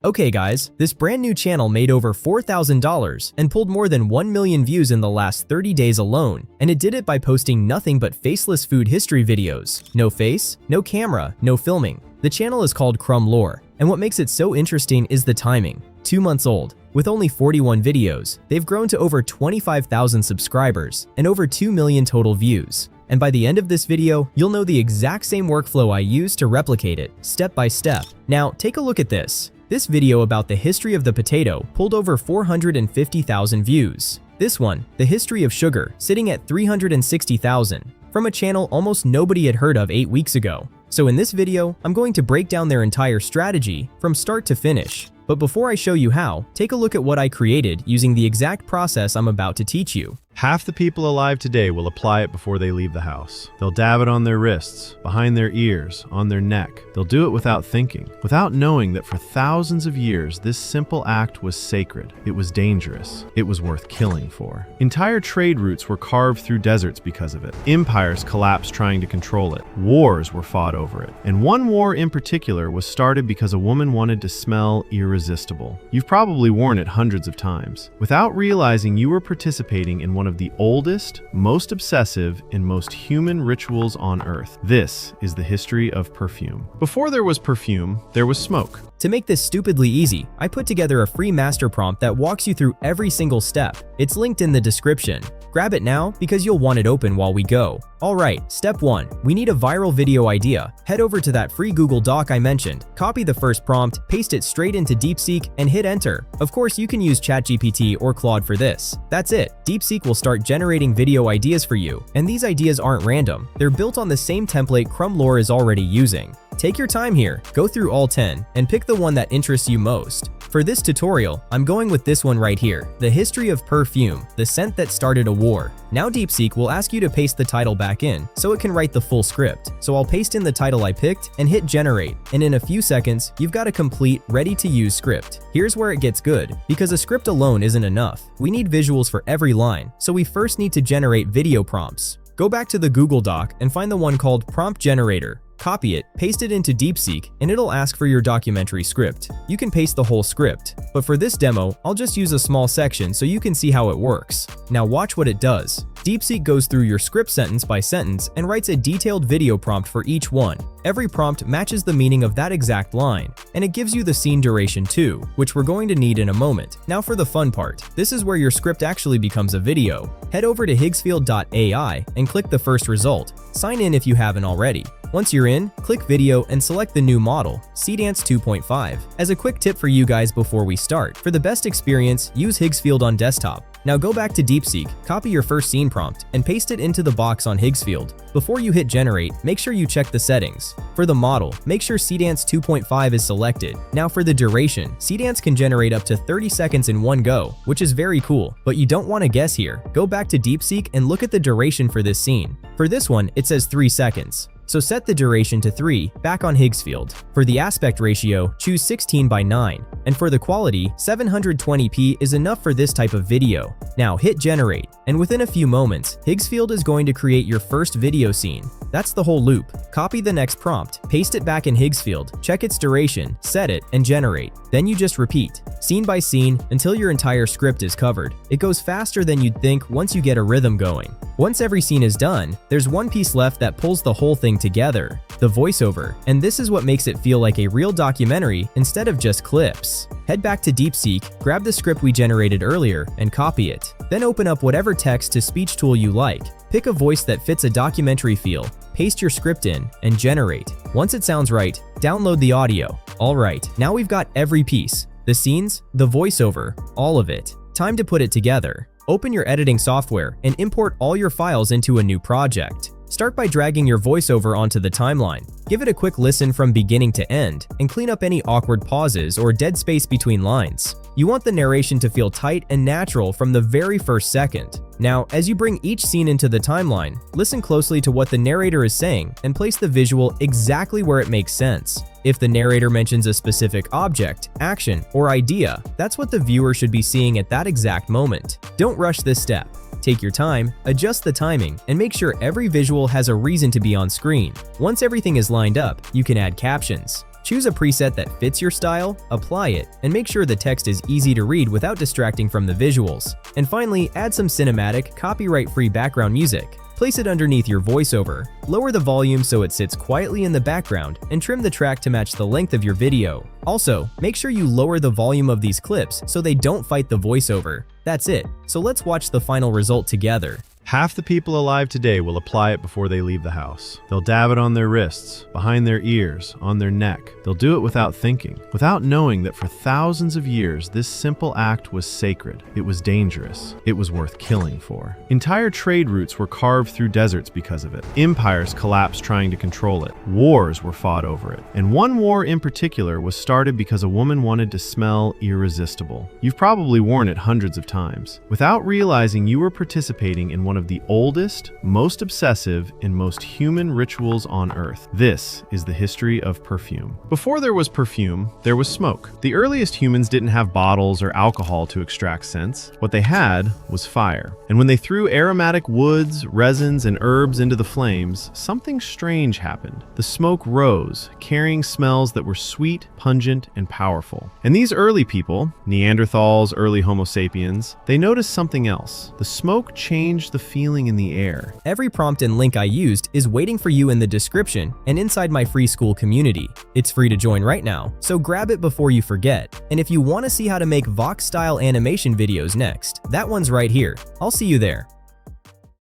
Okay guys, this brand new channel made over $4,000 and pulled more than 1 million views in the last 30 days alone, and it did it by posting nothing but faceless food history videos. No face, no camera, no filming. The channel is called Crumb Lore, and what makes it so interesting is the timing. 2 months old. With only 41 videos, they've grown to over 25,000 subscribers and over 2 million total views. And by the end of this video, you'll know the exact same workflow I used to replicate it, step by step. Now, take a look at this. This video about the history of the potato pulled over 450,000 views. This one, the history of sugar, sitting at 360,000, from a channel almost nobody had heard of 8 weeks ago. So in this video, I'm going to break down their entire strategy from start to finish. But before I show you how, take a look at what I created using the exact process I'm about to teach you. Half the people alive today will apply it before they leave the house. They'll dab it on their wrists, behind their ears, on their neck. They'll do it without thinking, without knowing that for thousands of years, this simple act was sacred. It was dangerous. It was worth killing for. Entire trade routes were carved through deserts because of it. Empires collapsed trying to control it. Wars were fought over it. And one war in particular was started because a woman wanted to smell irresistible. You've probably worn it hundreds of times. Without realizing you were participating in one of the oldest, most obsessive, and most human rituals on Earth. This is the history of perfume. Before there was perfume, there was smoke. To make this stupidly easy, I put together a free master prompt that walks you through every single step. It's linked in the description. Grab it now because you'll want it open while we go. Alright, step 1. We need a viral video idea. Head over to that free Google Doc I mentioned, copy the first prompt, paste it straight into DeepSeek, and hit enter. Of course, you can use ChatGPT or Claude for this. That's it. DeepSeek will start generating video ideas for you, and these ideas aren't random. They're built on the same template Crumb Lore is already using. Take your time here, go through all 10, and pick the one that interests you most. For this tutorial, I'm going with this one right here, the history of perfume, the scent that started a war. Now DeepSeek will ask you to paste the title back in, so it can write the full script. So I'll paste in the title I picked and hit generate, and in a few seconds, you've got a complete, ready-to-use script. Here's where it gets good, because a script alone isn't enough. We need visuals for every line, so we first need to generate video prompts. Go back to the Google Doc and find the one called Prompt Generator. Copy it, paste it into DeepSeek, and it'll ask for your documentary script. You can paste the whole script, but for this demo, I'll just use a small section so you can see how it works. Now watch what it does. DeepSeek goes through your script sentence by sentence and writes a detailed video prompt for each one. Every prompt matches the meaning of that exact line, and it gives you the scene duration too, which we're going to need in a moment. Now for the fun part. This is where your script actually becomes a video. Head over to Higgsfield AI and click the first result. Sign in if you haven't already. Once you're in, click Video and select the new model, Seedance 2.5. As a quick tip for you guys before we start, for the best experience, use Higgsfield on desktop. Now go back to DeepSeek, copy your first scene prompt, and paste it into the box on Higgsfield. Before you hit generate, make sure you check the settings. For the model, make sure Seedance 2.5 is selected. Now for the duration, Seedance can generate up to 30 seconds in one go, which is very cool, but you don't want to guess here. Go back to DeepSeek and look at the duration for this scene. For this one, it says 3 seconds. So set the duration to 3, back on Higgsfield. For the aspect ratio, choose 16:9. And for the quality, 720p is enough for this type of video. Now hit generate, and within a few moments, Higgsfield is going to create your first video scene. That's the whole loop. Copy the next prompt, paste it back in Higgsfield, check its duration, set it, and generate. Then you just repeat, scene by scene, until your entire script is covered. It goes faster than you'd think once you get a rhythm going. Once every scene is done, there's one piece left that pulls the whole thing together, the voiceover, and this is what makes it feel like a real documentary instead of just clips. Head back to DeepSeek, grab the script we generated earlier, and copy it. Then open up whatever text-to-speech tool you like. Pick a voice that fits a documentary feel, paste your script in, and generate. Once it sounds right, download the audio. Alright, now we've got every piece. The scenes, the voiceover, all of it. Time to put it together. Open your editing software and import all your files into a new project. Start by dragging your voiceover onto the timeline. Give it a quick listen from beginning to end, and clean up any awkward pauses or dead space between lines. You want the narration to feel tight and natural from the very first second. Now, as you bring each scene into the timeline, listen closely to what the narrator is saying and place the visual exactly where it makes sense. If the narrator mentions a specific object, action, or idea, that's what the viewer should be seeing at that exact moment. Don't rush this step. Take your time, adjust the timing, and make sure every visual has a reason to be on screen. Once everything is lined up, you can add captions. Choose a preset that fits your style, apply it, and make sure the text is easy to read without distracting from the visuals. And finally, add some cinematic, copyright-free background music. Place it underneath your voiceover. Lower the volume so it sits quietly in the background, and trim the track to match the length of your video. Also, make sure you lower the volume of these clips so they don't fight the voiceover. That's it, so let's watch the final result together. Half the people alive today will apply it before they leave the house. They'll dab it on their wrists, behind their ears, on their neck. They'll do it without thinking, without knowing that for thousands of years, this simple act was sacred. It was dangerous. It was worth killing for. Entire trade routes were carved through deserts because of it. Empires collapsed trying to control it. Wars were fought over it. And one war in particular was started because a woman wanted to smell irresistible. You've probably worn it hundreds of times. Without realizing you were participating in one of the oldest, most obsessive, and most human rituals on Earth. This is the history of perfume. Before there was perfume, there was smoke. The earliest humans didn't have bottles or alcohol to extract scents. What they had was fire. And when they threw aromatic woods, resins, and herbs into the flames, something strange happened. The smoke rose, carrying smells that were sweet, pungent, and powerful. And these early people, Neanderthals, early Homo sapiens, they noticed something else. The smoke changed the feeling in the air. Every prompt and link I used is waiting for you in the description and inside my free school community. It's free to join right now, so grab it before you forget. And if you want to see how to make Vox-style animation videos next, that one's right here. I'll see you there.